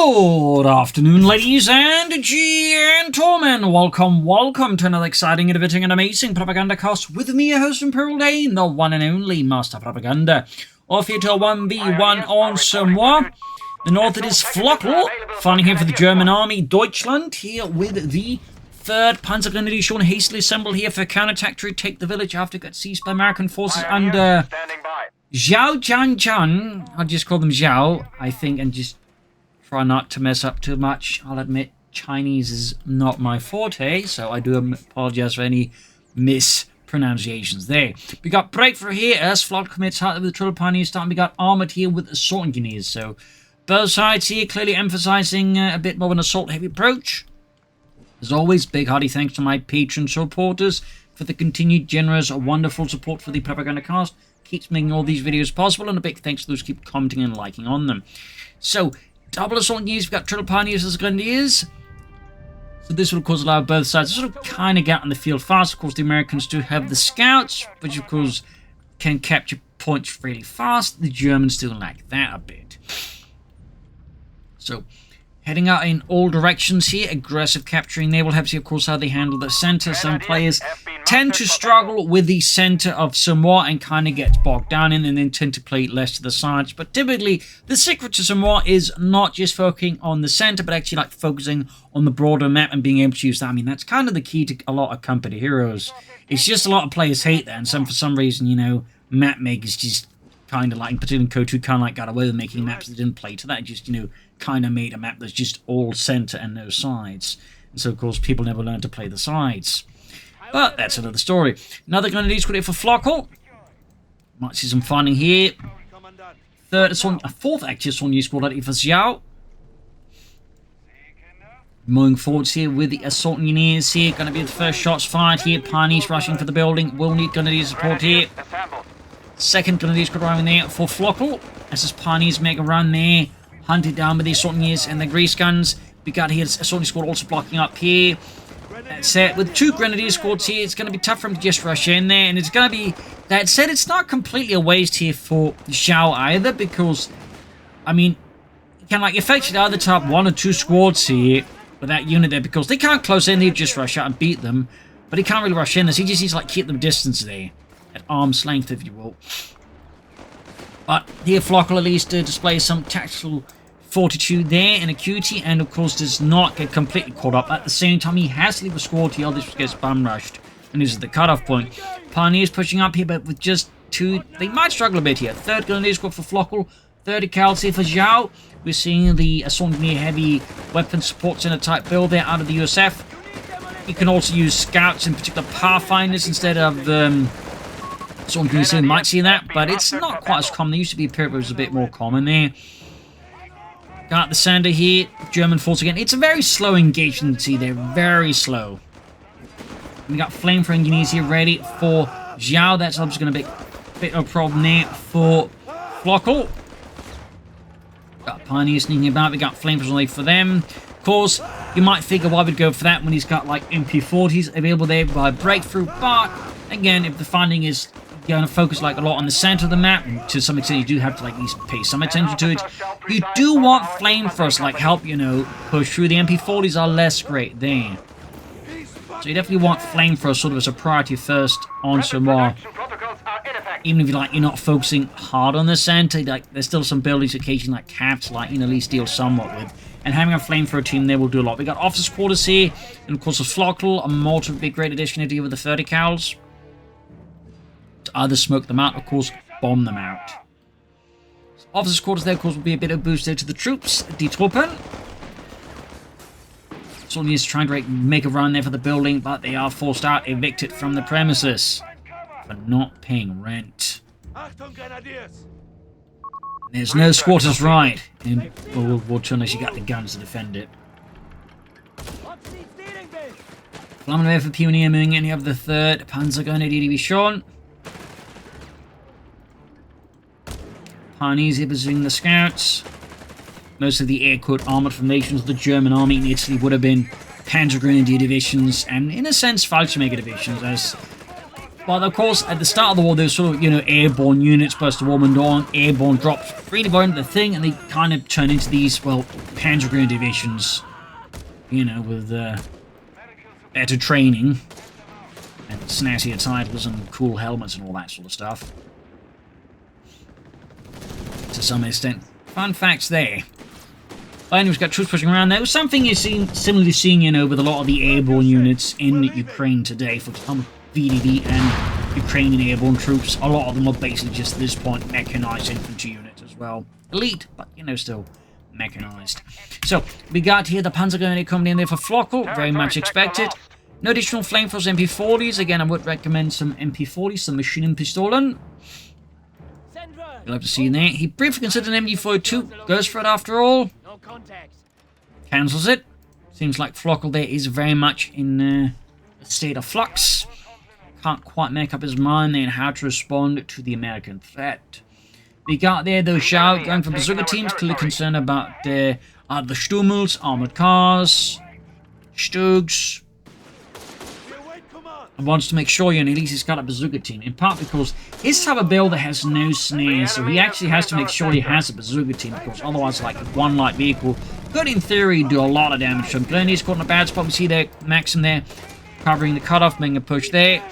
Good afternoon, ladies and gentlemen. Welcome to another exciting, innovating, and amazing Propagandacast with me, your host, Imperial Dane, the one and only Master Propaganda. Off here to a 1v1 on Semois. The north it is Flokl, fighting here for the German army, Deutschland, here with the 3rd Panzergrenadier hastily assembled here for counterattack to take the village after it got seized by American forces under ZhaoTianTian. I'll just call them Zhao, I think, and just try not to mess up too much. I'll admit Chinese is not my forte, so I do apologize for any mispronunciations there. We got Breakthrough here as Flokl commits hard with the Triple Pioneers starting. We got Armoured here with Assault Engineers, so both sides here clearly emphasizing a bit more of an assault-heavy approach. As always, big hearty thanks to my patron supporters for the continued generous, wonderful support for the Propagandacast. Keeps making all these videos possible, and a big thanks to those who keep commenting and liking on them. So, double assault engineers, we've got Triple Pioneers as Grenadiers. So this will of course allow both sides to sort of kind of get on the field fast. Of course, the Americans do have the scouts, which of course can capture points really fast. The Germans still lack that a bit. So, heading out in all directions here, aggressive capturing there. We'll have to see, of course, how they handle the center. Some players tend to struggle with the center of Semois and kind of get bogged down in, and then tend to play less to the sides. But typically, the secret to Semois is not just focusing on the center, but actually like focusing on the broader map and being able to use that. I mean, that's kind of the key to a lot of company heroes. It's just a lot of players hate that, and for some reason, you know, map makers just kind of like, in particular Coh3, kind of like got away with making maps that didn't play to that. Just, you know, kind of made a map that's just all center and no sides. And so, of course, people never learn to play the sides. But that's another story. Another Grenadier squad here for Flokl. Might see some fighting here. 4th active assault squad here for Zhao. Moving forwards here with the assault engineers here. Going to be the first shots fired here. Pioneers rushing for the building. Will need Grenadier support here. 2nd Grenadier squad arriving there for Flokl. As his Pioneers make a run there. Hunted down with the assault engineers and the grease guns. We got here the assault squad also blocking up here. That's it. With 2 Grenadier squads here, it's going to be tough for him to just rush in there. And it's going to be... That said, it's not completely a waste here for Zhao either, because, I mean, you can like effectively either top 1 or 2 squads here with that unit there, because they can't close in, they just rush out and beat them. But he can't really rush in this. He just needs to like keep them distance there. At arm's length, if you will. But here Flokl at least displays some tactical fortitude there and acuity, and of course does not get completely caught up. At the same time, he has to leave a squad here, this gets bum rushed, and this is the cutoff point. Pioneers pushing up here, but with just 2, they might struggle a bit here. 3rd Grenadier squad for Flokl, 30 cals here for Zhao. We're seeing the assault engineer heavy weapon support center type build there out of the USF. You can also use scouts, in particular pathfinders, instead of assault engineers. You might see that, but it's not quite as common. There used to be a period where it was a bit more common there. Got the sander here, German force again. It's a very slow engagement, see, they're very slow. We got flamethrower engineers here ready for Zhao. That's obviously going to be a bit of a problem there for Flokl. Got Pioneers sneaking about, we got flamethrowers ready for them. Of course, you might figure why we'd go for that when he's got like MP40s available there by Breakthrough, but again, if the finding is going to focus like a lot on the center of the map, and to some extent you do have to like at least pay some attention to it. You do want flamethrowers like help, you know, push through. The MP40s are less great there. So you definitely want flamethrowers sort of as a priority first on Semois. Even if you're not focusing hard on the center, like there's still some buildings occasionally like caps, like, you know, at least deal somewhat with. And having a flamethrower team there will do a lot. We got officers' quarters here, and of course a Flokl, a mortar would be a great addition to deal with the 30 cals. To either smoke them out, of course, bomb them out. So officers' quarters there, of course, will be a bit of a boost there to the troops. Die Truppen. Soldiers is trying to make a run there for the building, but they are forced out, evicted from the premises for not paying rent. There's no squatters' right in World War II unless you got the guns to defend it. Flammen away for Pioneer moving in. You have the 3rd Panzergrenadier Division. Pioneers here positioning the scouts. Most of the air-quote armored formations of the German army in Italy would have been Panzergrenadier divisions, and in a sense Fallschirmjäger divisions, as But of course, at the start of the war, there was sort of, you know, airborne units, burst of warm and dawn, airborne drops, really weren't the thing, and they kind of turned into these, well, Panzer Grenadier divisions, you know, with better training and snazzier titles and cool helmets and all that sort of stuff. To some extent. Fun facts there. But anyways, got troops pushing around there. Something you're similarly seeing, you know, with a lot of the airborne units in Ukraine today. For example, VDV and Ukrainian airborne troops. A lot of them are basically just at this point mechanized infantry units as well. Elite, but you know, still mechanized. So we got here the Panzer Grenadier company in there for Flokl, very much expected. No additional flamethrowers, MP40s. Again, I would recommend some MP40s, some machine pistolen. You'll have to see in there. He briefly considered an MG42. Goes for it after all. Cancels it. Seems like Flokl there is very much in a state of flux. Can't quite make up his mind then how to respond to the American threat. We got there though Zhao going for bazooka teams, clearly concerned about the Stummels, armored cars, Stugs. And wants to make sure, you know, at least he's got a bazooka team. In part because his type of build has no snares, so he actually has to make sure he has a bazooka team, because otherwise, like, one light vehicle could, in theory, do a lot of damage to him. Grenadier's caught in a bad spot. We see there, Maxim there, covering the cutoff, making a push there.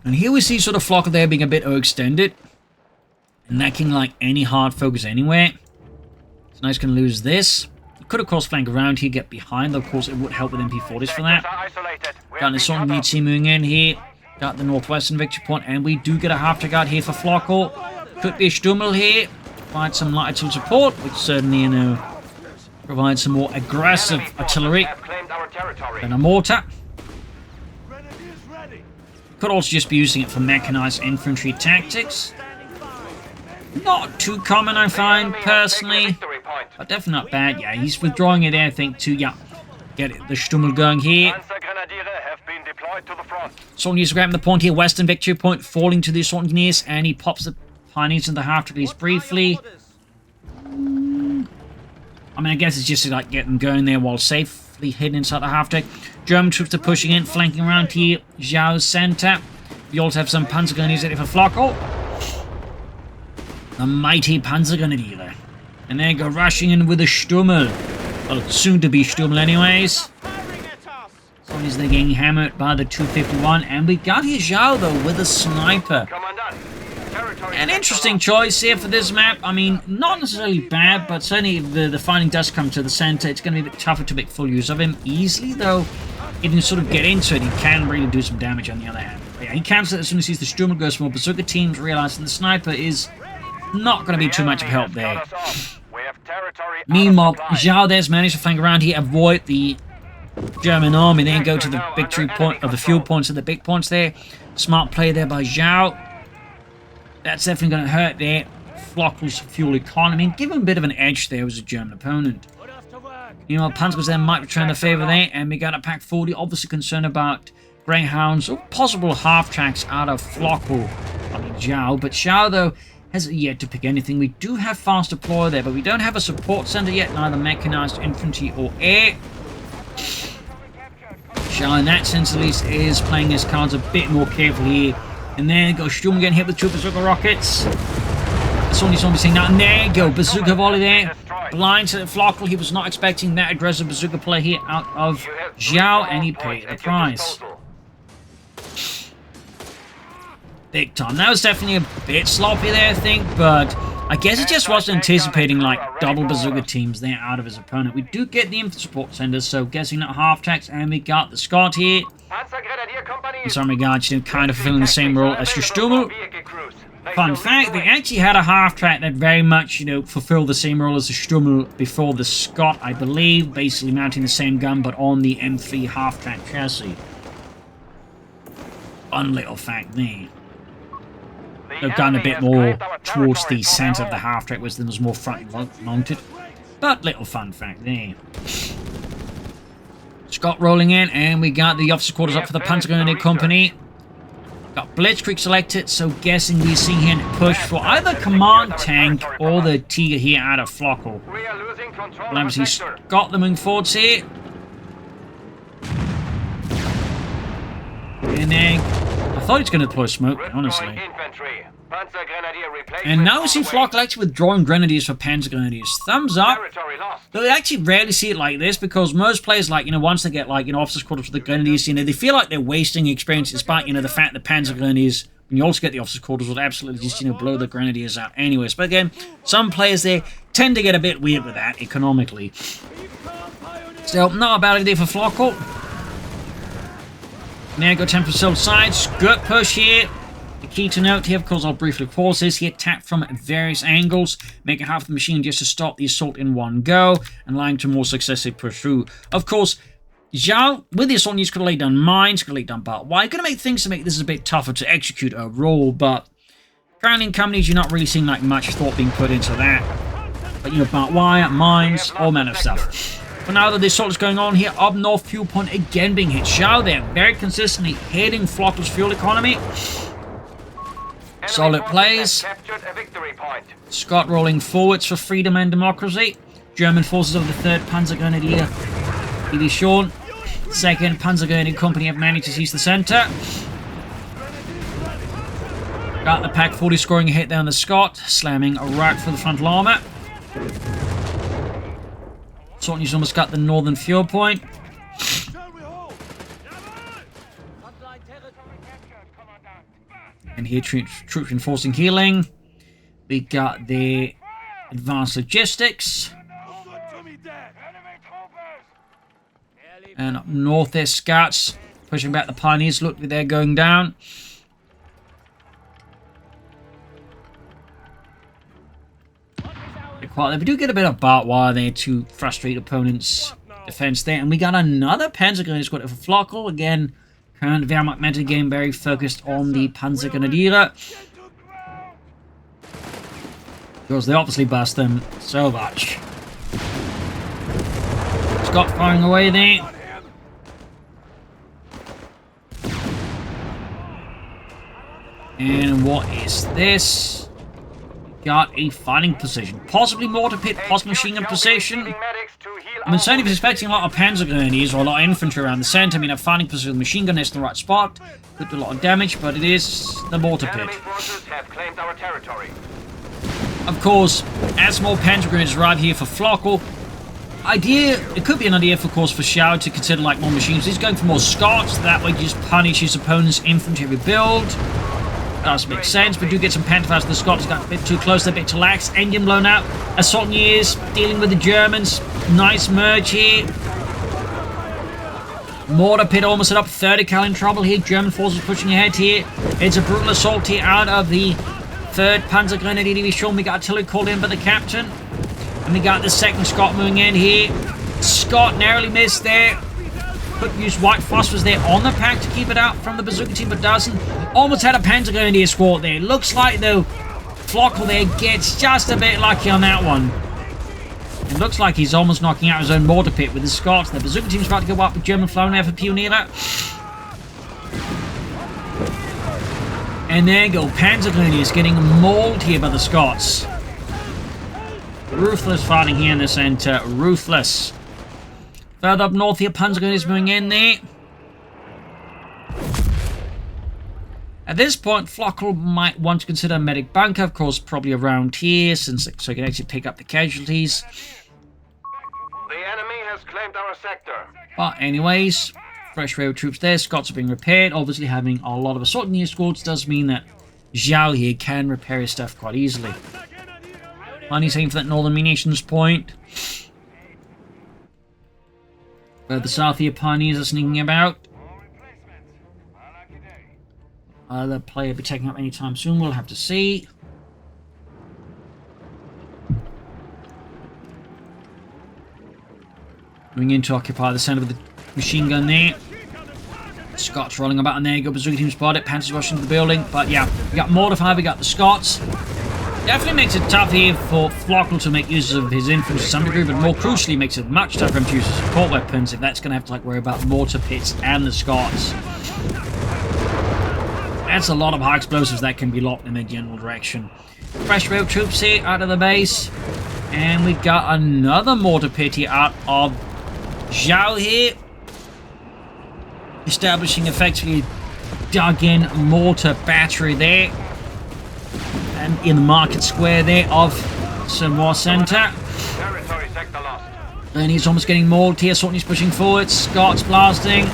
And here we see sort of Flokl there being a bit overextended, and lacking, like, any hard focus anywhere. So now he's going to lose this. Could of course flank around here, get behind, though of course it would help with MP40s for that. Got an assault unit team moving in here. Got the northwestern victory point, and we do get a half-track out here for Flokl. Could be a Stummel here. Provide some light artillery support, which certainly, you know, provides some more aggressive artillery than a mortar. Could also just be using it for mechanized infantry tactics. Not too common, I find, personally. But definitely not bad. Yeah, he's withdrawing it there, I think, to, yeah, get the Stummel going here. Assault Engineers grabbing the point here. Western victory point falling to the Assault Engineers, and he pops the Pioneers in the half-track briefly. I mean, I guess it's just to, like, get them going there while safely hidden inside the half-track. German troops are pushing in, flanking around here. Zhao's center. We also have some Panzer Grenadiers ready for Flokl. The mighty Panzer Grenadier. And they go rushing in with a Stummel. Well, soon to be Stummel anyways. So he's they're getting hammered by the 251. And we got here Zhao though with a sniper. An interesting choice here for this map. I mean, not necessarily bad, but certainly if the fighting does come to the center, it's going to be a bit tougher to make full use of him. Easily though, if you can sort of get into it, he can really do some damage on the other hand. But yeah, he cancels it as soon as he sees the Stummel goes for more bazooka teams, realizing the sniper is not going to be too much of help there. Meanwhile, Zhao there's managed to flank around here, avoid the German army, then go to the victory point, of the fuel points and the big points there. Smart play there by Zhao. That's definitely going to hurt there. Flokl's fuel economy, and give him a bit of an edge there as a German opponent. Meanwhile, Panzers then might return the favour there, and we got a Pack 40, obviously concerned about Greyhounds or possible half-tracks out of Flokl. I mean, Zhao, but Zhao though hasn't yet to pick anything. We do have fast deploy there, but we don't have a support center yet, neither mechanized infantry or air. Zhao, in that sense at least, is playing his cards a bit more carefully here. And there goes Stummel getting hit with 2 bazooka rockets. That's only somebody saying that. And there you go, bazooka volley there. Blind to Flokl. He was not expecting that aggressive bazooka play here out of Zhao, and he paid the price. Big time. That was definitely a bit sloppy there, I think, but I guess he just wasn't anticipating, like, double bazooka teams there out of his opponent. We do get the infantry support centers, so guessing not half-tracks, and we got the Scott here. In some regards, you know, kind of fulfilling the same role as your Stummel. Fun fact, they actually had a half-track that very much, you know, fulfilled the same role as the Stummel before the Scott, I believe, basically mounting the same gun, but on the M3 half-track chassis. Fun little fact there. They've gone a bit more towards the center of the half-track, whereas there was more front mounted. But little fun fact there. Scott rolling in, and we got the officer quarters up for the Panzer Grenadier Company. Got Blitzkrieg selected, so guessing we see him push for either command tank or the Tiger here out of Flokl. We'll see Scott the moving forwards here. in there. I thought it's going to deploy smoke, honestly. And now we see Flokl actually withdrawing grenadiers for Panzer Grenadiers. Thumbs up. Though they actually rarely see it like this, because most players, like, you know, once they get, like, you know, officers quarters for the Grenadiers, you know, they feel like they're wasting experience, despite, you know, the fact that Panzer Grenadiers, when you also get the officers quarters, would absolutely just, you know, blow the Grenadiers out anyways. But again, some players there tend to get a bit weird with that, economically. Still, not a bad idea for Flokl. Now go temper sold sides. Good push here. The key to note here, of course, I'll briefly pause this. He attacked from various angles, making half the machine just to stop the assault in one go, and allowing to more successfully push through. Of course, Zhao, with the assault units, could have laid down mines, could have laid down barbed wire, could have made things to make this a bit tougher to execute overall, but grounding companies, you're not really seeing like much thought being put into that. But, you know, barbed wire, mines, all manner of stuff. But now that this assault is going on here, up north, fuel point again being hit. Zhao there, very consistently hitting Flokl's fuel economy. Solid plays. Scott rolling forwards for freedom and democracy. German forces of the 3rd Panzer Grenadier Division. 2nd Panzer Grenadier Company have managed to seize the centre. Got the Pack 40 scoring a hit down the Scott, slamming a right for the frontal armour. Sortney's almost got the northern fuel point. And here, troops reinforcing healing. We got the advanced logistics. And up north, there's scouts pushing back the pioneers. Look, they're going down. We do get a bit of barbed wire there to frustrate opponents' defense there. And we got another Panzer Grenadier squad for Flokl. Again, current Wehrmacht meta game very focused on the Panzer Grenadier. Because they obviously bust them so much. Scott firing away there. And what is this? Got a fighting position. Possibly mortar pit, possibly machine gun position. I mean, certainly if expecting a lot of Panzer Grenadiers or a lot of infantry around the centre, I mean, a fighting position with machine gun is in the right spot. Could do a lot of damage, but it is the mortar pit. Of course, as more Panzer Grenadiers arrive here for Flokl, it could be an idea, of course, for Zhao to consider like more machines. He's going for more Scots, that way just punish his opponent's infantry rebuild. Does make sense, but do get some Panthers. The Scots got a bit too close, a bit too lax. Engine blown out. Assault years dealing with the Germans. Nice merge here. Mortar pit almost up. 30 cal in trouble here. German forces pushing ahead here. It's a brutal assault here out of the 3rd Panzer Grenadier Division. We got artillery called in by the captain. And we got the 2nd Scott moving in here. Scott narrowly missed there. Could use white phosphorus there on the pack to keep it out from the bazooka team, but doesn't. Almost had a Panzer Grenadier squad there. Looks like, though, Flokl there gets just a bit lucky on that one. It looks like he's almost knocking out his own mortar pit with the Scots. The bazooka team's about to go up with German flying there for Pioneer. And there you go. Panzer Grenadiers getting mauled here by the Scots. Ruthless fighting here in the centre. Ruthless. Further up north here, Panzer Grenadiers moving in there. At this point, Flokl might want to consider a medic bunker, of course, probably around here, so he can actually pick up the casualties. The enemy has claimed our sector. But anyways, fresh rail troops there. Scots are being repaired. Obviously, having a lot of assault near squads does mean that Zhao here can repair his stuff quite easily. Money's aiming for that northern munitions point. Further south here, pioneers are sneaking about. Other player will be taking up anytime soon, we'll have to see. Moving in to occupy the centre of the machine gun there. Scots rolling about, and there you go, bazooka team spotted. Panthers rushing into the building, but yeah, we got mortar fire, we got the Scots. Definitely makes it tough here for Flokl to make use of his infantry to some degree, but more crucially makes it much tougher for him to use his support weapons if that's going to have to like worry about mortar pits and the Scots. That's a lot of high explosives that can be locked in their general direction. Fresh rail troops here out of the base. And we got another mortar pit here out of Zhao here. Establishing effectively dug-in mortar battery there. And in the market square there of Semois Center. Territory sector lost. And he's almost getting mauled here. Sultan's pushing forward. Scott's blasting.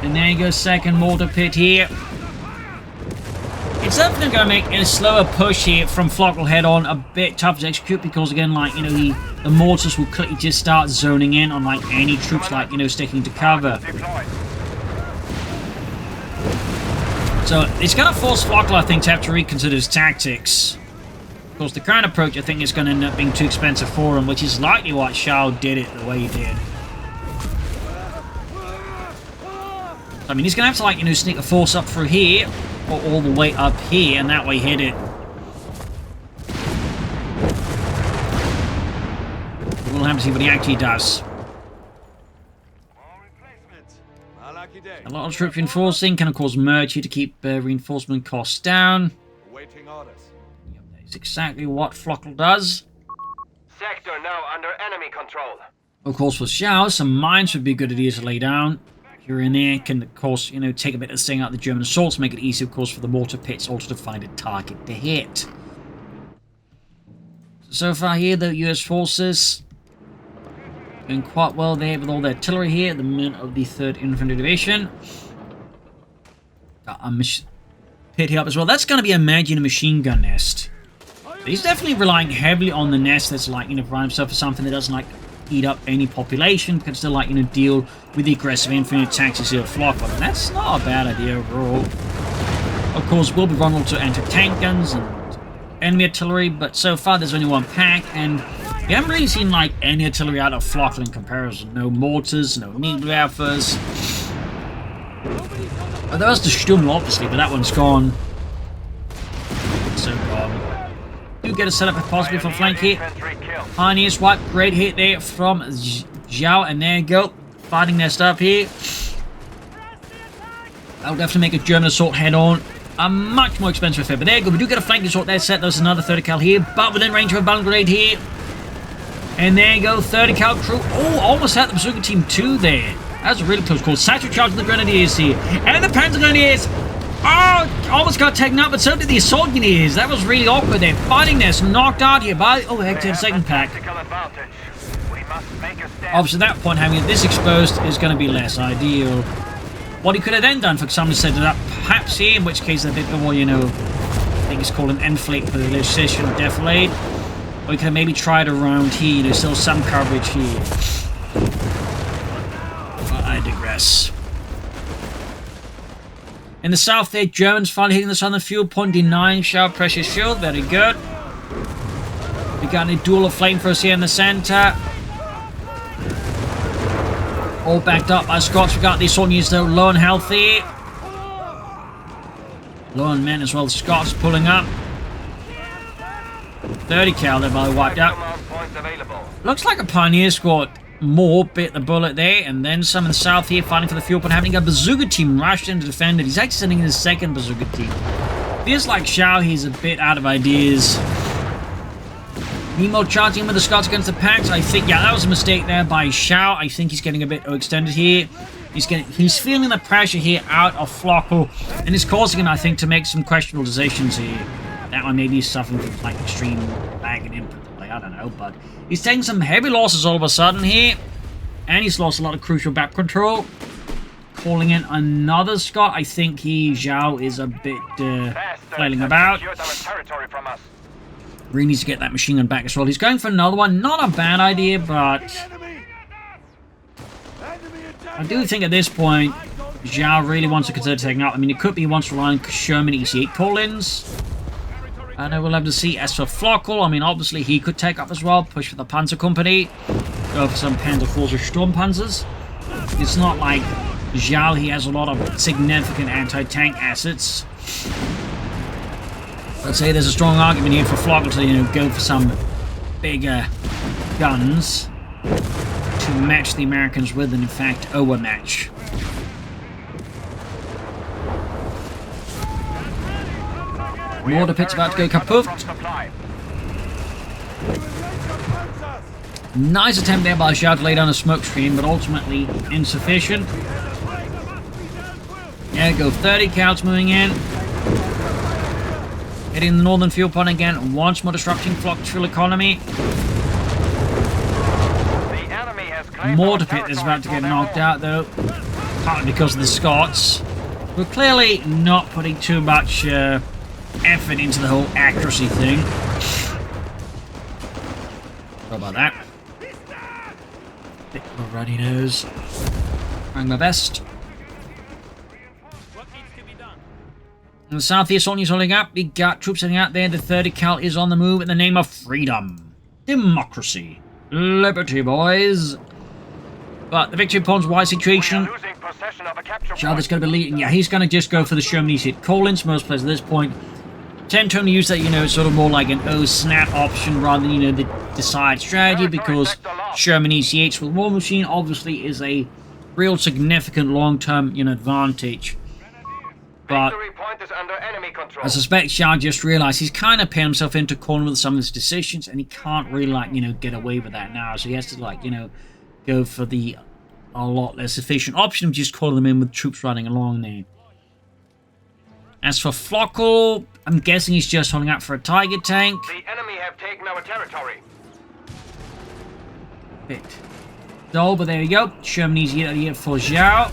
And there you go, second mortar pit here. It's definitely going to make a slower push here from Flokl head on, a bit tough to execute because, again, like, you know, the mortars will quickly just start zoning in on, like, any troops, like, you know, sticking to cover. So it's going to force Flokl, I think, to have to reconsider his tactics. Of course, the current approach, I think, is going to end up being too expensive for him, which is likely why Zhao did it the way he did. I mean, he's going to have to, like, you know, sneak a force up through here, or all the way up here, and that way hit it. We'll have to see what he actually does. A lot of troop reinforcing can, of course, merge here to keep reinforcement costs down. Waiting orders. Yep, that's exactly what Flokl does. Sector now under enemy control. Of course, for Zhao, some mines would be a good idea to lay down. Here and there can, of course, you know, take a bit of sting out of the German assaults, make it easy, of course, for the mortar pits also to find a target to hit. So far here, the US forces doing quite well there with all the artillery here, the men of the 3rd Infantry Division. Got a pit here up as well. That's going to be a machine gun nest. But he's definitely relying heavily on the nest that's, like, you know, providing himself for something that doesn't, like, eat up any population, can still, like, you know, deal with the aggressive infantry attacks here of Flokl. And that's not a bad idea overall. Of course, we'll be vulnerable to anti-tank guns and enemy artillery, but so far there's only one pack, and we haven't really seen, like, any artillery out of Flokl in comparison. No mortars, no Needwerfers. Well, there was the Sturm, obviously, but that one's gone. So gone. Do get a setup possibly for flank hit. Pioneer swipe, great hit there from Zhao, and there you go. Fighting nest up here. That'll definitely make a German assault head on a much more expensive affair. But there you go, we do get a flank assault there set. There's another 30 cal here, but within range of a battle grenade here. And there you go, 30 cal crew. Oh, almost had the bazooka team 2 there. That's a really close call. Satchel charging the grenadiers here. And the panzer grenadiers. Oh, almost got taken out, but so did the assault units. That was really awkward there. Fighting this, knocked out here by... Oh, heck, the second pack. Obviously, at that point, having this exposed is going to be less ideal. What he could have then done, for example, set it up perhaps here, in which case a bit more, you know, I think it's called an enflate position, deflate. Or he could have maybe tried around here, you know, still some coverage here. But I digress. In the south there, Germans finally hitting the southern fuel point, denying shower pressure shield. Very good. We got a duel of flamethrowers here in the center. All backed up by Scots. We got these Sauniers though, low and healthy. Low on men as well. The Scots pulling up. 30 cal there by the wiped out. Looks like a Pioneer squad. More bit the bullet there, and then some in the south here fighting for the fuel point, having a bazooka team rushed in to defend it. He's actually sending in his second bazooka team. Feels like Zhao, he's a bit out of ideas. Nemo charging with the Scots against the Packs. I think, yeah, that was a mistake there by Zhao. I think he's getting a bit extended here. He's feeling the pressure here out of Flokl, and it's causing him, I think, to make some questionable decisions here. That one maybe he's suffering from, like, extreme lag and input. I don't know, but he's taking some heavy losses all of a sudden here. And he's lost a lot of crucial back control. Calling in another Scot. I think Zhao is a bit flailing about. Really needs to get that machine gun back as well. He's going for another one. Not a bad idea, but I do think at this point, Zhao really wants to consider taking out. I mean, it could be he wants to rely on Sherman EC8 call-ins. And we'll have to see. As for Flokl, I mean, obviously he could take up as well. Push for the Panzer Company. Go for some Panzer Forces Sturmpanzers. It's not like Zhao, he has a lot of significant anti-tank assets. I'd say there's a strong argument here for Flokl to, you know, go for some bigger guns to match the Americans with, and in fact, overmatch. Mortar pit's about to go kaput. Nice attempt there by Zhao to lay down a smoke screen, but ultimately insufficient. There we go, 30 counts moving in. Hitting the northern fuel point again, once more disrupting Flok's fuel economy. Mortarpit is about to get knocked out though, partly because of the Scots. We're clearly not putting too much effort into the whole accuracy thing. Sorry about that. Bit more runny nose. Trying my best. In the south, the assault is holding up. We got troops heading out there. The 30 cal is on the move in the name of freedom, democracy, liberty, boys. But the victory pawns wide situation. Zhao is going to be leading. Yeah, he's going to just go for the Shermanese hit. Collins, most players at this point, tend to only use that, you know, sort of more like an snap option rather than, you know, the decide strategy, because Shermanese hits with War Machine obviously is a real significant long-term, you know, advantage. But I suspect Zhao just realized he's kind of put himself into corner with some of his decisions, and he can't really, like, you know, get away with that now. So he has to, like, you know, go for the a lot less efficient option of just calling them in with troops running along there. As for Flokl, I'm guessing he's just holding out for a Tiger tank. The enemy have taken our territory. Bit dull, but there you go. Shermanese here for Zhao.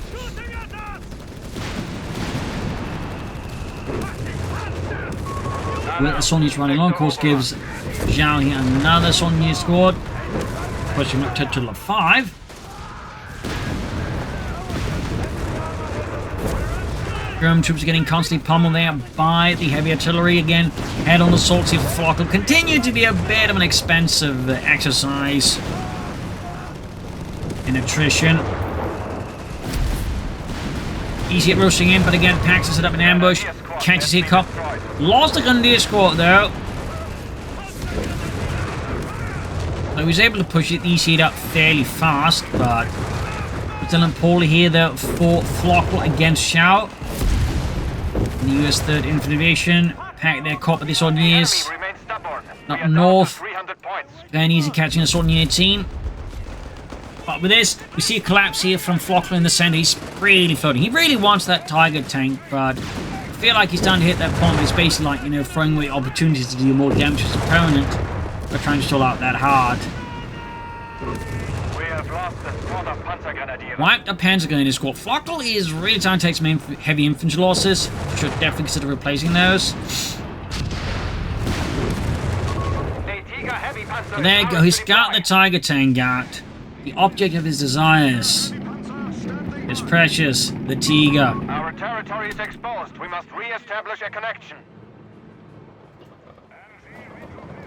With the Saulniers running along, of course, gives Zhao here another Saulnier squad, pushing up to a total of 5. German troops are getting constantly pummeled there by the heavy artillery. Again, head-on assaults here for Flokl continue to be a bit of an expensive exercise in attrition. Easy at roasting in, but again, Pax set up an ambush. Catches here, Cop. Lost the Grenadier squad though. So he was able to push it easy up fairly fast, but Lieutenant Paulie here though for Flokl against Zhao. The US 3rd Infantry Division pack their cop at the Saulniers up north. Very easy catching the Saulnier team. But with this, we see a collapse here from Flokl in the center. He's really floating. He really wants that Tiger tank, but I feel like he's starting to hit that point where it's basically like, you know, throwing away opportunities to do more damage to his opponent by trying to stall out that hard. We have lost the squad of Panzer Grenadiers. Wiped up Panzer Grenadier squad. Flokl is really trying to take some heavy infantry losses. Should definitely consider replacing those. But there you go. He's got the Tiger tank out. The object of his desires. It's precious, the Tiger. Our territory is exposed. We must re-establish a connection.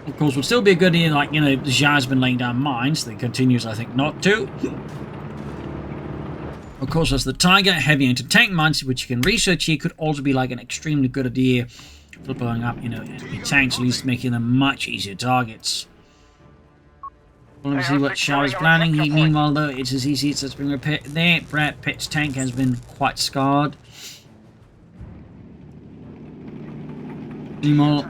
Of course, would still be a good idea, like, you know, Zhao's been laying down mines. That continues, I think, not to. Of course, there's the Tiger, heavy anti-tank mines, which you can research here, could also be like an extremely good idea for blowing up, you know, your tanks, at least making them much easier targets. We'll see what Zhao is planning. Meanwhile, though, it's as easy as it's been repaired there. Brad Pitt's tank has been quite scarred. Meanwhile,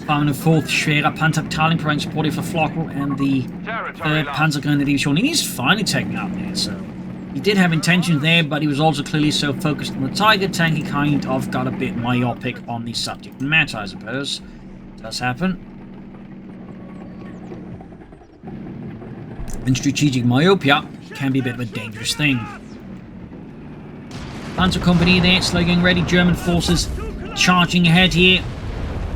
504th Schwerer Panzerabteilung providing support for Flokl and the 3rd Panzer Grenadier Division. He's finally taken out there, so he did have intentions there, but he was also clearly so focused on the Tiger tank, he kind of got a bit myopic on the subject matter, I suppose. It does happen. And strategic myopia can be a bit of a dangerous thing. Panzer Company there, slowly getting ready. German forces charging ahead here.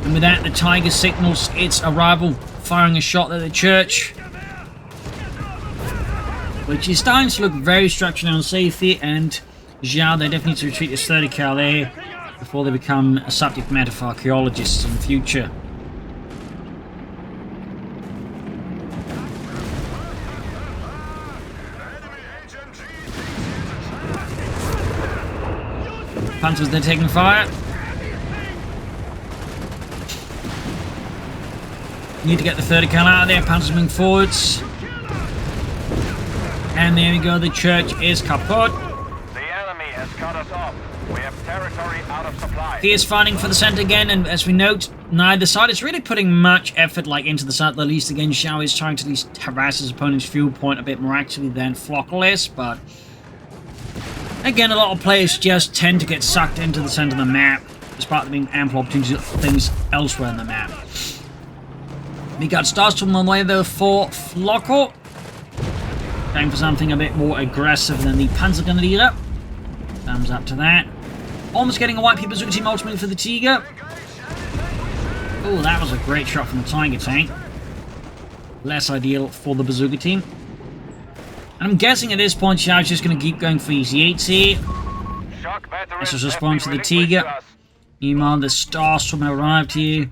And with that, the Tiger signals its arrival, firing a shot at the church. Which is starting to look very structurally unsafe here. And Zhao, they definitely need to retreat this 30 cal there before they become a subject matter for archaeologists in the future. Panthers, they're taking fire. Need to get the 30 cal out of there. Panthers moving forwards. And there we go. The church is kaput. The enemy has cut us off. We have territory out of supply. Fierce fighting for the center again, and as we note, neither side is really putting much effort like into the south. At least again, Zhao is trying to at least harass his opponent's fuel point a bit more actively than Flokl is, but Again, a lot of players just tend to get sucked into the center of the map, despite there being ample opportunities for things elsewhere in the map. We got Starstorm on the way though for Flokl. Going for something a bit more aggressive than the Panzergrenadier. Thumbs up to that. Almost getting a white people Bazooka team ultimately for the Tiger. Oh, that was a great shot from the Tiger tank. Less ideal for the Bazooka team. And I'm guessing at this point Zhao's just going to keep going for EC8s here. This is response to the Tiger. Meanwhile, the Starstorm arrived here.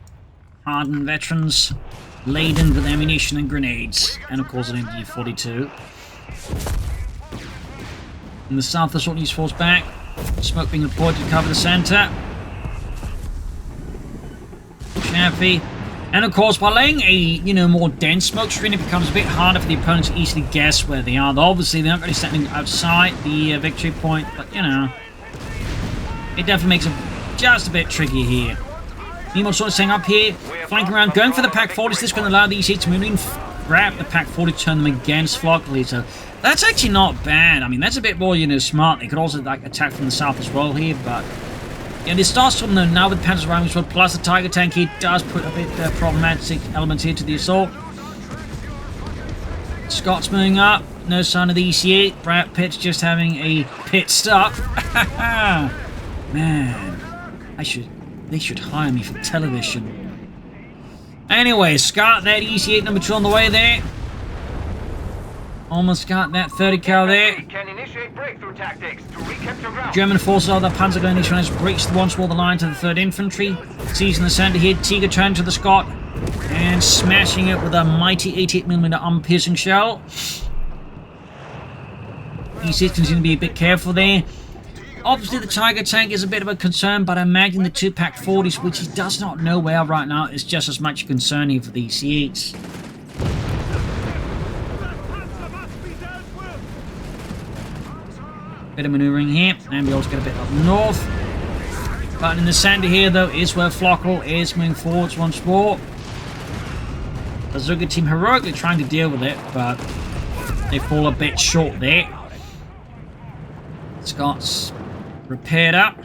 Hardened veterans, laden with ammunition and grenades. And of course an MG42. In the south, the Assault Force back. Smoke being deployed to cover the center. Chaffee. And of course, by laying a, more dense smoke screen, it becomes a bit harder for the opponent to easily guess where they are. Obviously, they're not really standing outside the victory point, but, it definitely makes it just a bit tricky here. Meanwhile, sort of staying up here, flanking around, going for the Pack 40s. This is going to allow the EC to move in, grab the Pack 40, turn them against Flokl. So that's actually not bad. I mean, that's a bit more, smart. They could also, attack from the south as well here, but... yeah, the Starstorm, though, now with Panzer arriving as well, plus the Tiger tank here, does put a bit problematic elements here to the assault. Scott's moving up. No sign of the EC8. Brad Pitt's just having a pit stop. Man, they should hire me for television. Anyway, Scott, that EC8 number 2 on the way there. Almost got that 30 cal there. Can initiate breakthrough tactics to recapture ground. German forces are the Panzergrenadier trying to breach once more the line to the 3rd Infantry. Seizing the center here, Tiger turned to the Scott and smashing it with a mighty 88mm armor-piercing shell. EC continue to be a bit careful there. Obviously, the Tiger tank is a bit of a concern, but I imagine the 2 Pack 40s, which he does not know where right now, is just as much a concern here for the EC8s. Bit of maneuvering here, and we also get a bit up north. But in the center here, though, is where Flokl is moving forwards once more. The Bazooka team heroically trying to deal with it, but they fall a bit short there. Scott's repaired up.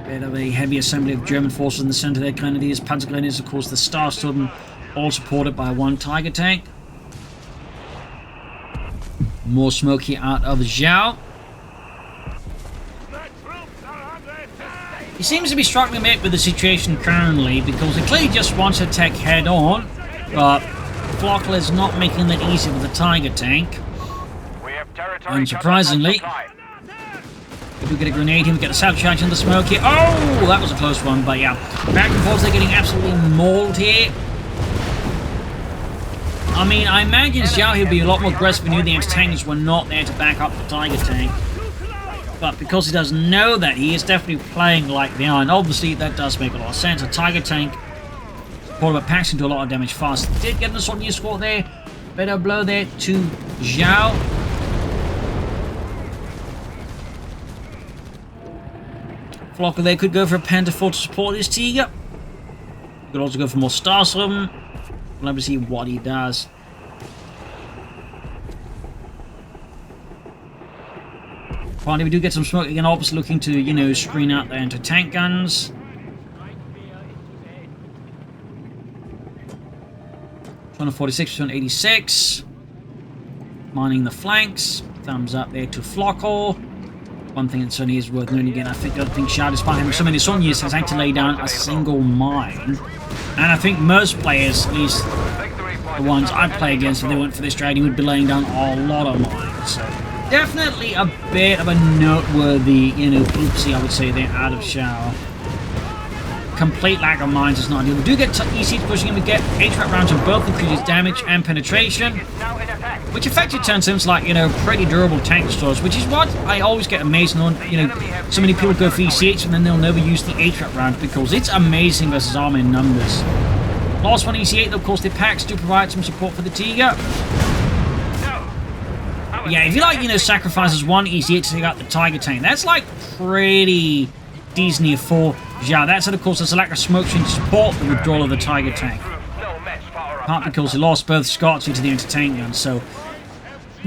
Bit of a heavy assembly of German forces in the center there. Grenadiers, Panzergrenadiers, of course, the Starstorm, all supported by 1 Tiger tank. More smoke here out of Zhao. He seems to be struggling a bit with the situation currently because he clearly just wants to attack head on, but Flokl is not making that easy with the Tiger tank. Unsurprisingly, if we get a grenade here, we get a salve charge in the smoke here. Oh, that was a close one, but yeah. Back and forth, they're getting absolutely mauled here. I mean, I imagine Zhao would be a lot more aggressive if he knew the anti-tankers were not there to back up the Tiger tank. But because he doesn't know that, he is definitely playing like they are. And obviously, that does make a lot of sense. A Tiger tank, supported by packs, can do a lot of damage fast. Did get an assault new squad there. Better blow there to Zhao. Flokl there could go for a Panther 4 to support this Tiger. Could also go for more Starstorm. We'll have to see what he does. Finally, we do get some smoke again, obviously looking to, screen out the anti-tank guns. .46, 86. Mining the flanks. Thumbs up there to Flokl. One thing that certainly is worth noting again, I don't think Zhao, despite having so many Sonyas, has had to lay down a single mine. And I think most players, at least the ones I play against, if they went for this strategy, would be laying down a lot of mines. So definitely a bit of a noteworthy, oopsie, I would say, there out of Zhao. Complete lack of mines is not ideal. We do get ECs pushing in. We get HVAC rounds of both increases damage and penetration, which effectively turns into pretty durable tank destroyers, which is what I always get amazed on. So many people go for ECH and then they'll never use the HVAC round because it's amazing versus army in numbers. Last one, EC8, of course, the packs do provide some support for the Tiger. Yeah, if you sacrifices 1 EC8 to take out the Tiger tank, that's pretty decent for Zhao. That said, of course, there's a lack of smoke screen to support the withdrawal of the Tiger tank. Partly because he lost both Scots due to the anti-tank gun, so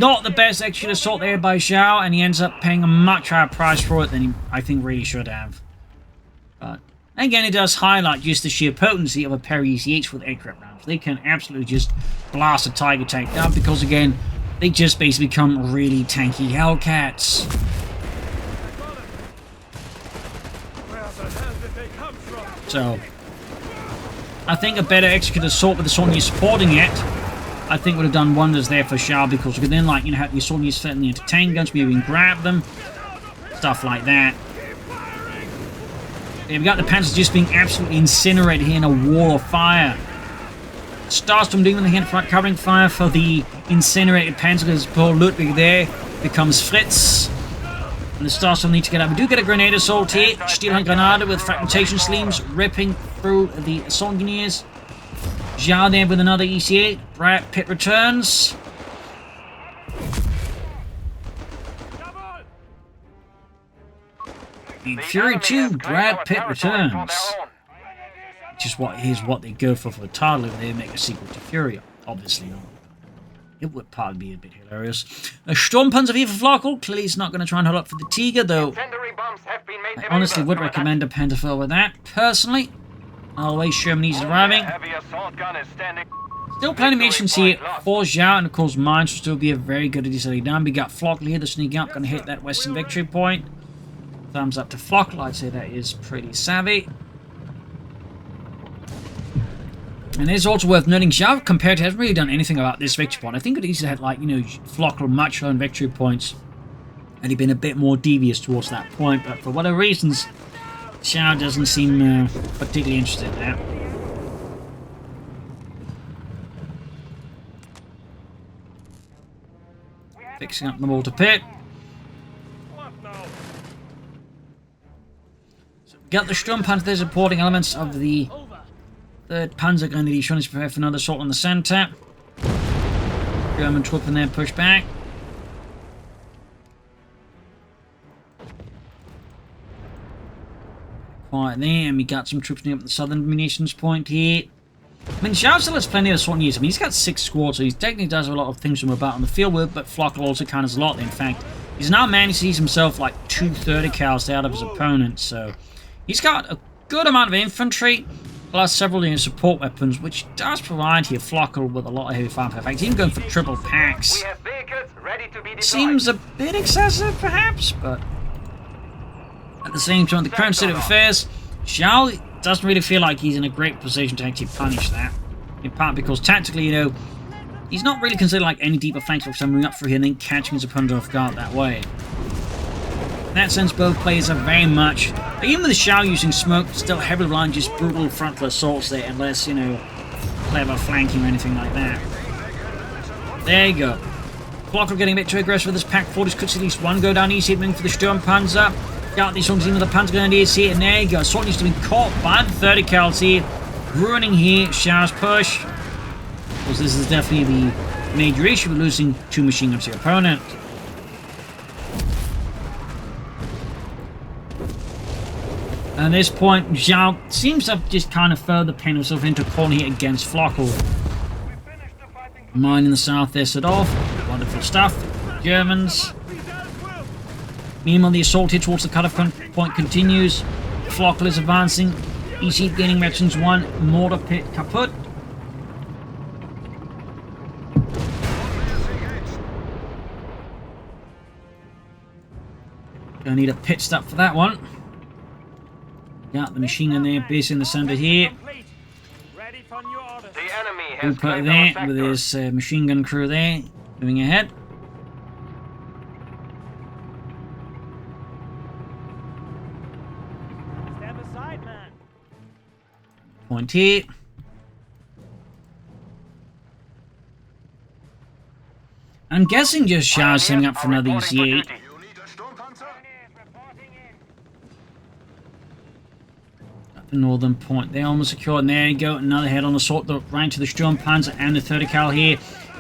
Not the best extra assault there by Zhao, and he ends up paying a much higher price for it than he, I think, really should have. But again, it does highlight just the sheer potency of a pair of ECH with aircraft rounds. They can absolutely just blast a Tiger tank down because, again, they just basically become really tanky Hellcats. So, I think a better executed assault with the Saunier supporting it, I think would have done wonders there for Zhao, because we could then, like, you know, have the Sauniers certainly into tank guns, maybe even grab them, stuff like that. Yeah, we got the Panzers just being absolutely incinerated here in a wall of fire. Starstorm doing the hand front covering fire for the incinerated Panzer, because poor Ludwig there becomes Fritz. And the Starstorm need to get up. We do get a grenade assault here. Steelhand Granada with fragmentation sleeves ripping through the assault engineers. Zhao there with another ECA. Brad Pitt returns. In Fury 2, Brad Pitt returns. Which is what they go for the title if they make a sequel to Fury. Obviously not. It would probably be a bit hilarious. A Sturmpanzer here for Flokl. Clearly he's not going to try and hold up for the Tiger, though. I honestly would recommend a Panther with that, personally. Always Germany's arriving. Still plenty of missions here for Zhao, and of course mines will still be a very good addition down. We got Flokl here, the sneaking up, going to hit that western victory point. Thumbs up to Flokl, I'd say that is pretty savvy. And it's also worth noting, Zhao compared to hasn't really done anything about this victory point. I think it easily had, like, you know, Flokl much lower victory points, and he'd been a bit more devious towards that point, but for whatever reasons, Zhao doesn't seem particularly interested in that. Fixing up the mortar pit. So we got the Sturmpanzer there supporting elements of the 3rd Panzer Grenadier trying to prepare for another assault on the center. German troop in there push back. Quiet there, and we got some troops near up the southern munitions point here. I mean, Zhao still has plenty of assault units. I mean, he's got 6 squads, so he technically does have a lot of things from about on the field with, but Flokl also counts a lot. In fact, he's now managed to see himself like 2 30 cals out of his opponents, so he's got a good amount of infantry, plus several unit support weapons, which does provide here Flokl with a lot of heavy firepower. In fact, even going for triple packs seems a bit excessive, perhaps, but at the same time, the current state of affairs, Zhao doesn't really feel like he's in a great position to actually punish that. In part because tactically, you know, he's not really considered like any deeper flanks for moving up through here and then catching his opponent off guard that way. In that sense, both players are very much, even with Zhao using smoke, still heavily reliant on just brutal frontal assaults there, unless, you know, clever flanking or anything like that. There you go. Flokl getting a bit too aggressive with this pack 40s. Could see at least one go down easy for the Sturmpanzer. Got these songs in with the Panzer Grenadiers here, and there you go. Sort needs to be caught by the 30 cals here. Ruining here Zhao's push. Because this is definitely the major issue with losing 2 machine guns to your opponent. At this point, Zhao seems to have just kind of further painted himself into a corner here against Flokl. Mine in the south there set off. Wonderful stuff. Germans. Meanwhile, the assault here towards the cutoff point continues. Flokl is advancing. EC gaining reactions 1. Mortar pit kaput. Gonna need a pit stop for that one. Got the machine gun there, base in the center here. We'll put it there with his machine gun crew there, moving ahead. Point here. I'm guessing just Zhao's setting up for another EC8. At the northern point, they're almost secured. And there you go, another head on assault right to the Sturmpanzer and the 30 cal here.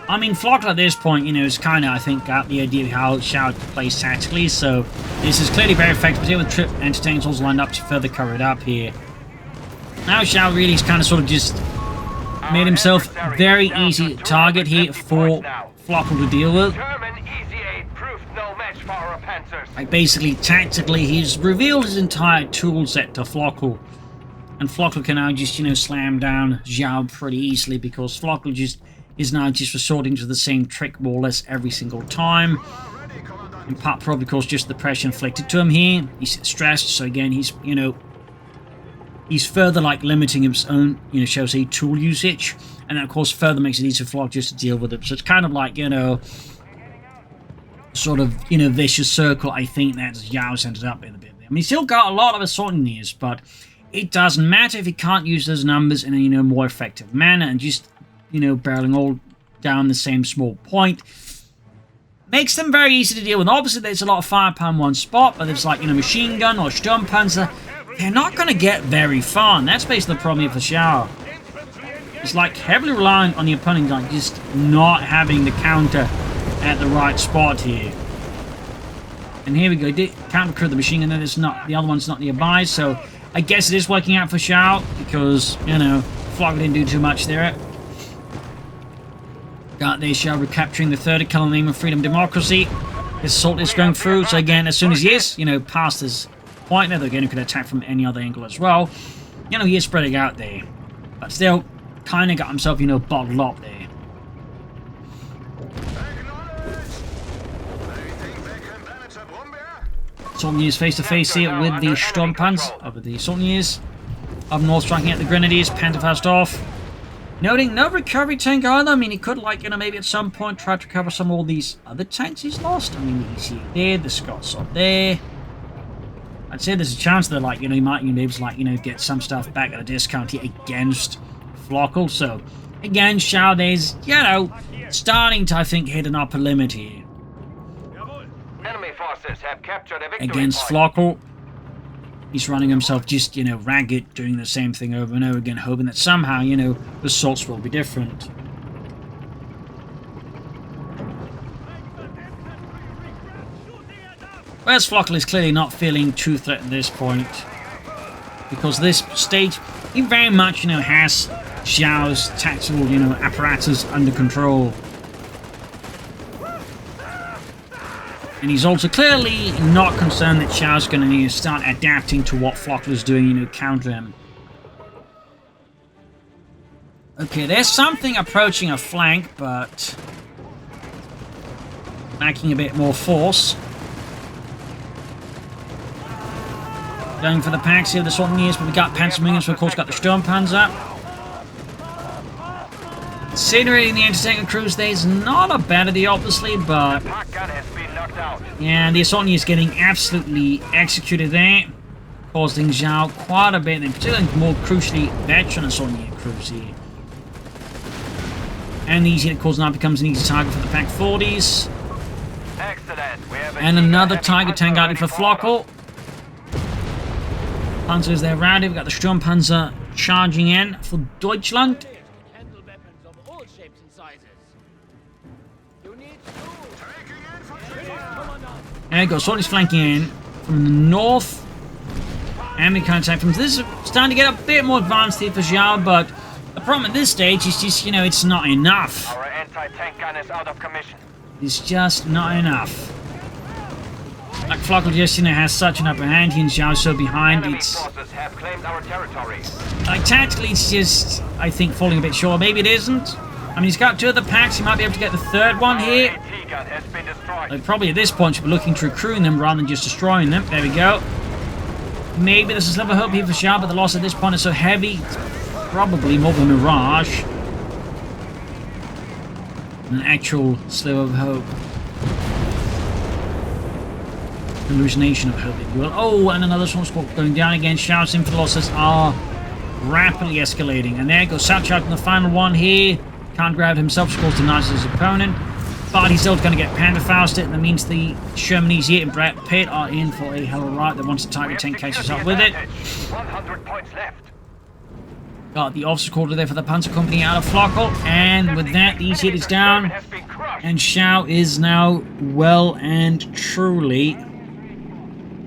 I mean, Flokl at this point, you know, is kind of, I think, got the idea of how Zhao plays tactically. So this is clearly very effective. Here with Trip Entertainers also lined up to further cover it up here. Now Zhao really is kind of sort of just made himself very easy target here for Flokl to deal with. Lancers. Like, basically, tactically, he's revealed his entire tool set to Flokl. And Flokl can now just, slam down Zhao pretty easily, because Flokl is now just resorting to the same trick more or less every single time. In part, probably because just the pressure inflicted to him here. He's stressed, so again, he's further, like, limiting his own, shall we say, tool usage. And that, of course, further makes it easier for Flokl just to deal with it. So it's kind of like, sort of, vicious circle, I think, that Zhao's ended up in a bit. I mean, he's still got a lot of assaulting years, but it doesn't matter if he can't use those numbers in a, more effective manner, and just, barreling all down the same small point. Makes them very easy to deal with. Obviously, there's a lot of firepower in one spot, but there's like, machine gun or Sturmpanzer. They're not going to get very far, and that's basically the problem here for Zhao. It's like heavily reliant on the opponent, like just not having the counter at the right spot here. And here we go, counter crew the machine gun, and it's not, the other one's not nearby, so I guess it is working out for Zhao, because, Flokl didn't do too much there. Got there, Zhao recapturing the third kill in the name of freedom democracy. His assault is going through, so again, as soon as he is, past his point there, again, he could attack from any other angle as well. He is spreading out there. But still, kind of got himself, bottled up there. Soldiers face to face here with the Sturmpanzer over the Soldiers. Up north, striking at the Grenadiers, Panzerfaust off. Noting no recovery tank either. I mean, he could, like, maybe at some point try to recover some of all these other tanks he's lost. I mean, you see it there, the Scots are there. I'd say there's a chance that, like, he might be able to, like, get some stuff back at a discount here against Flokl. So, again, Zhao is, starting to, I think, hit an upper limit here. Enemy forces have captured a victory Against point. Flokl. He's running himself just, ragged, doing the same thing over and over again, hoping that somehow, the assaults will be different. Whereas Flokl is clearly not feeling too threatened at this point, because this stage, he very much, has Zhao's tactical, apparatus under control. And he's also clearly not concerned that Zhao's going to start adapting to what Flokl is doing, counter him. Okay, there's something approaching a flank, but lacking a bit more force. Going for the packs here, the Soldiers, but we got Panzermingers, so of course got the Sturmpanzer. Considering the anti-tank crews, there's not a bad idea, obviously, but yeah, the assault is getting absolutely executed there, causing Zhao quite a bit, and particularly more crucially, veteran assault crews here. And the easy to cause now becomes an easy target for the Pack 40s. And another Tiger tank out for Flokl. Panzer is there rounded. We've got the Sturmpanzer charging in for Deutschland. There we go, Soldiers flanking in from the north. And we can't attack from this. Is starting to get a bit more advanced here for Zhao, but the problem at this stage is just, it's not enough. Our anti-tank gun is out of commission. It's just not enough. Like Flokl just, has such an upper hand here, and Zhao's so behind. It's have claimed our territory. like tactically, it's just, I think, falling a bit short. Maybe it isn't. I mean, he's got two of the packs. He might be able to get the third one here. Like, probably at this point, should be looking to recruit them rather than just destroying them. There we go. Maybe there's a sliver of hope here for Zhao, but the loss at this point is so heavy. It's probably more of a mirage. An actual sliver of hope. Hallucination of hope, if you will. Oh, and another small squad going down again. Zhao's infantry losses are rapidly escalating. And there goes ZhaoTianTian in the final one here. Can't grab himself, scores denies his opponent. But he's still going to get Panzerfausted, and that means the Shermanese here and Brett Pitt are in for a hell of a ride that wants to Tiger 10 catches up with it. 100 points left. Got the officer quarter there for the Panzer Company out of Flokl, and with that, the easy hit is down. And Zhao is now well and truly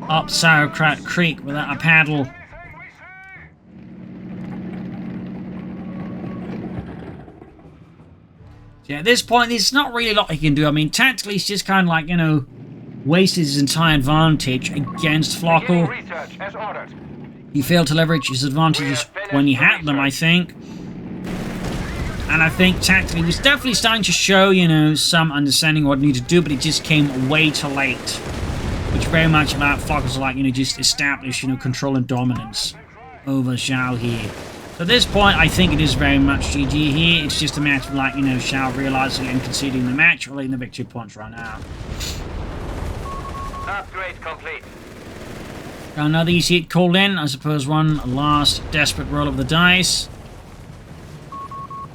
up Sauerkraut Creek without a paddle. Yeah, at this point, there's not really a lot he can do. I mean, tactically, it's just kind of like, wasted his entire advantage against Flokl. Research as ordered. He failed to leverage his advantages when he had them, I think. And I think tactically he was definitely starting to show, you know, some understanding of what he needed to do, but it just came way too late. Which very much about Flokl's like, you know, just establish, you know, control and dominance over Zhao here. So at this point, I think it is very much GG here. It's just a matter of, like, you know, Zhao realizing and conceding the match, or leading the victory points right now. Upgrade complete. Got another easy hit called in. I suppose one last desperate roll of the dice.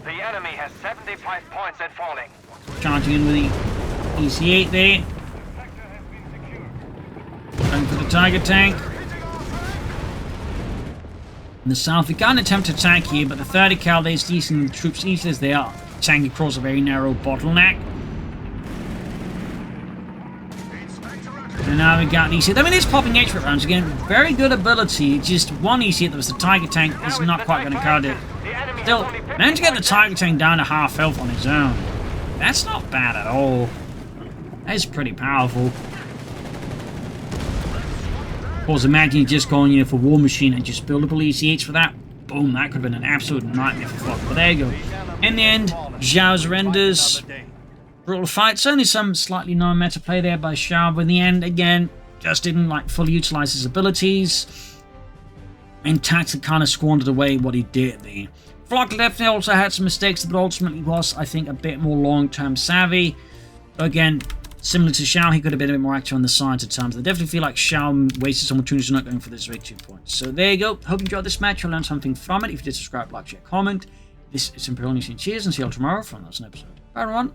The enemy has 75 points and falling. Charging in with the easy 8 there. Going for the Tiger tank. In the south, we got an attempt to attack here, but the 30 cal is decent. The troops, easy as they are, tanking across a very narrow bottleneck. And now we got these hit. I mean, these popping HP rounds again, very good ability. Just one easy hit that was the Tiger tank is not quite going to cut it. Still, managed to get the Tiger tank down to half health on his own. That's not bad at all. That's pretty powerful. Of course, imagine you just going, you know, for War Machine and just build up easy hits for that. Boom, that could have been an absolute nightmare for Flokl. But there you go. In the end, Zhao surrenders. Brutal fight. Certainly some slightly non-meta play there by Zhao, but in the end, again, just didn't like fully utilize his abilities. And tactically kind of squandered away what he did there. Flokl definitely also had some mistakes, but ultimately was, I think, a bit more long-term savvy. But again, similar to Zhao, he could have been a bit more active on the side at times. I definitely feel like Zhao wasted some opportunities not going for this victory point. So there you go. Hope you enjoyed this match. You'll learn something from it. If you did, subscribe, like, share, comment. This is ZhaoTianTian. Cheers, and see you all tomorrow for another episode. Bye, everyone.